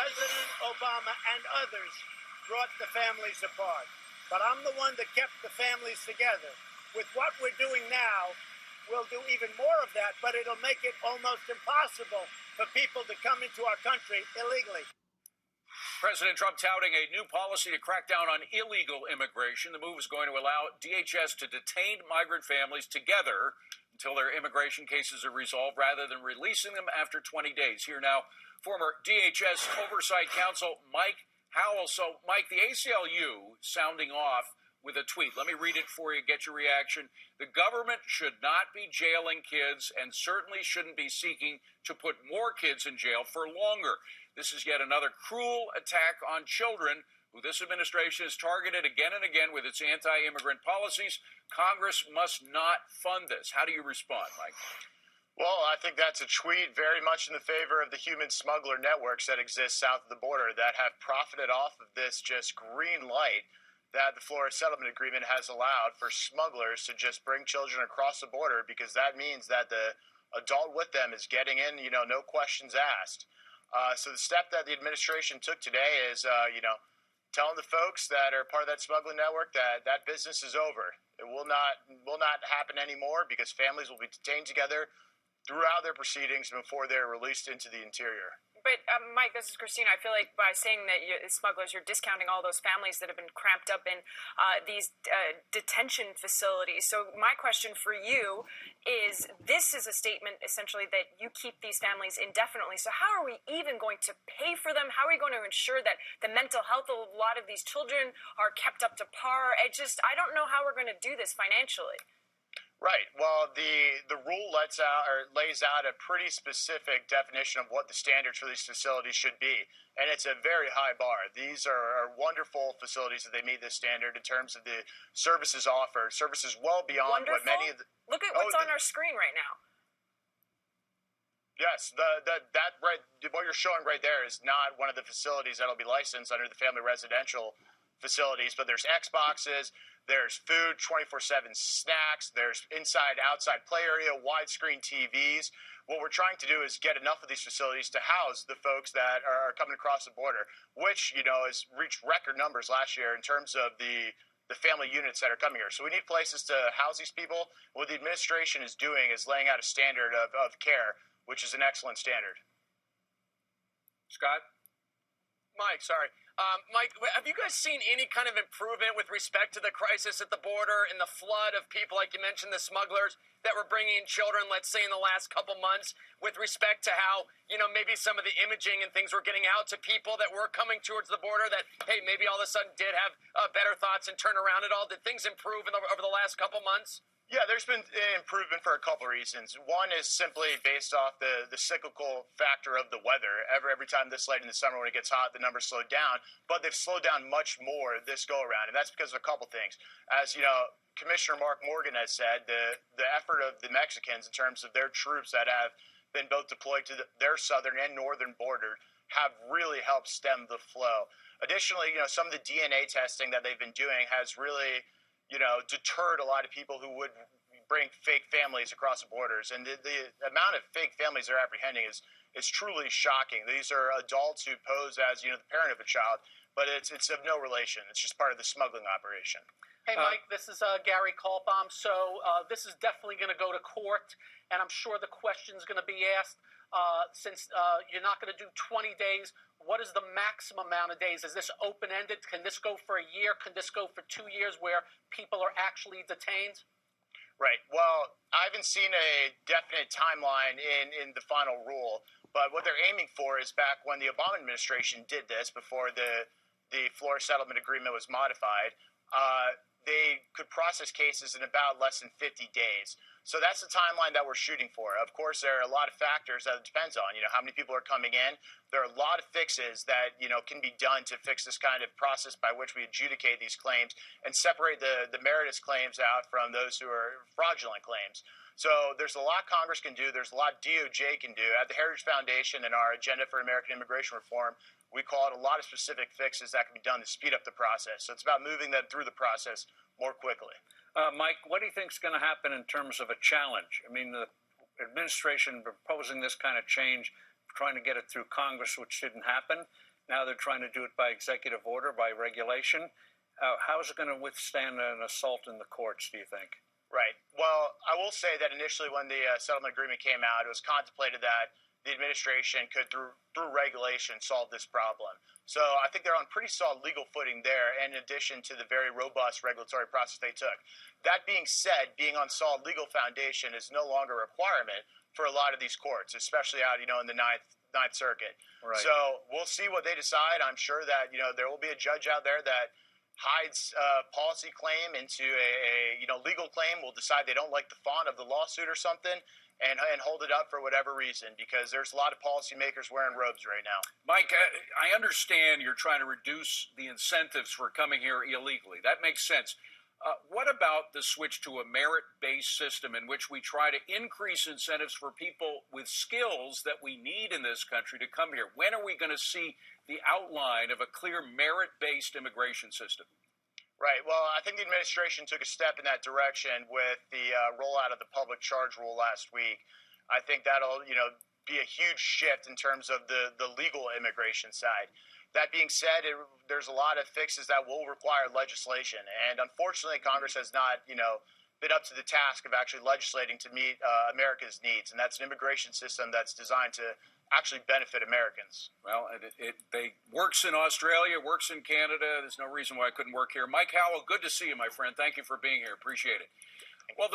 President Obama and others brought the families apart. But I'm the one that kept the families together. With what we're doing now, we'll do even more of that, but it'll make it almost impossible for people to come into our country illegally. President Trump touting a new policy to crack down on illegal immigration. The move is going to allow DHS to detain migrant families together until their immigration cases are resolved rather than releasing them after 20 days. Here now, former DHS Oversight Counsel Mike Howell. So, Mike, the ACLU sounding off with a tweet. Let me read it for you, get your reaction. The government should not be jailing kids and certainly shouldn't be seeking to put more kids in jail for longer. This is yet another cruel attack on children who this administration has targeted again and again with its anti-immigrant policies. Congress must not fund this. How do you respond, Mike? Well, I think that's a tweet very much in the favor of the human smuggler networks that exist south of the border that have profited off of this just green light that the Florida Settlement Agreement has allowed for smugglers to just bring children across the border, because that means that the adult with them is getting in, no questions asked. So the step that the administration took today is, telling the folks that are part of that smuggling network that that business is over. It will not happen anymore, because families will be detained together throughout their proceedings before they're released into the interior. But, Mike, this is Christina. I feel like by saying that smugglers, you're discounting all those families that have been cramped up in these detention facilities. So my question for you is, this is a statement essentially that you keep these families indefinitely. So how are we even going to pay for them? How are we going to ensure that the mental health of a lot of these children are kept up to par? I don't know how we're going to do this financially. Right. Well, the rule lays out a pretty specific definition of what the standards for these facilities should be, and it's a very high bar. These are wonderful facilities that they meet this standard in terms of the services offered, services well beyond wonderful? what many of the... Look at what's on our screen right now. Yes, what you're showing right there is not one of the facilities that'll be licensed under the family residential facilities, but there's Xboxes, there's food, 24/7 snacks, there's inside, outside play area, widescreen TVs. What we're trying to do is get enough of these facilities to house the folks that are coming across the border, which, has reached record numbers last year in terms of the family units that are coming here. So we need places to house these people. What the administration is doing is laying out a standard of care, which is an excellent standard. Scott? Mike, sorry. Mike, have you guys seen any kind of improvement with respect to the crisis at the border and the flood of people, like you mentioned, the smugglers that were bringing in children, let's say in the last couple months, with respect to how, maybe some of the imaging and things were getting out to people that were coming towards the border that, hey, maybe all of a sudden did have better thoughts and turn around at all? Did things improve over the last couple months? Yeah, there's been improvement for a couple of reasons. One is simply based off the cyclical factor of the weather. Every time this late in the summer when it gets hot, the numbers slow down. But they've slowed down much more this go-around, and that's because of a couple things. As Commissioner Mark Morgan has said, the effort of the Mexicans in terms of their troops that have been both deployed to their southern and northern border have really helped stem the flow. Additionally, some of the DNA testing that they've been doing has really deterred a lot of people who would bring fake families across the borders. And the amount of fake families they're apprehending is truly shocking. These are adults who pose as, the parent of a child, but it's of no relation. It's just part of the smuggling operation. Hey, Mike, this is Gary Kaltbaum. So this is definitely going to go to court, and I'm sure the question's going to be asked. Since you're not going to do 20 days, what is the maximum amount of days? Is this open-ended? Can this go for a year? Can this go for 2 years where people are actually detained? Right. Well, I haven't seen a definite timeline in the final rule, but what they're aiming for is back when the Obama administration did this, before the Florida Settlement Agreement was modified, they could process cases in about less than 50 days. So that's the timeline that we're shooting for. Of course, there are a lot of factors that it depends on. How many people are coming in. There are a lot of fixes that, can be done to fix this kind of process by which we adjudicate these claims and separate the meritorious claims out from those who are fraudulent claims. So there's a lot Congress can do. There's a lot DOJ can do. At the Heritage Foundation and our Agenda for American Immigration Reform, we call it a lot of specific fixes that can be done to speed up the process. So it's about moving them through the process more quickly. Mike, what do you think is going to happen in terms of a challenge? I mean, the administration proposing this kind of change, trying to get it through Congress, which didn't happen. Now they're trying to do it by executive order, by regulation. How is it going to withstand an assault in the courts, do you think? Right. Well, I will say that initially when the settlement agreement came out, it was contemplated that the administration could, through regulation, solve this problem. So I think they're on pretty solid legal footing there, in addition to the very robust regulatory process they took. That being said, being on solid legal foundation is no longer a requirement for a lot of these courts, especially out, in the Ninth Circuit. Right. So we'll see what they decide. I'm sure that, there will be a judge out there that hides a policy claim into a legal claim, will decide they don't like the font of the lawsuit or something, and hold it up for whatever reason, because there's a lot of policymakers wearing robes right now. Mike, I understand you're trying to reduce the incentives for coming here illegally. That makes sense. What about the switch to a merit-based system in which we try to increase incentives for people with skills that we need in this country to come here? When are we going to see the outline of a clear merit-based immigration system? Right. Well, I think the administration took a step in that direction with the rollout of the public charge rule last week. I think that'll, be a huge shift in terms of the legal immigration side. That being said, there's a lot of fixes that will require legislation, and unfortunately, Congress has not, been up to the task of actually legislating to meet America's needs, and that's an immigration system that's designed to actually benefit Americans. Well, it works in Australia, works in Canada. There's no reason why it couldn't work here. Mike Howell, good to see you, my friend. Thank you for being here. Appreciate it. Well,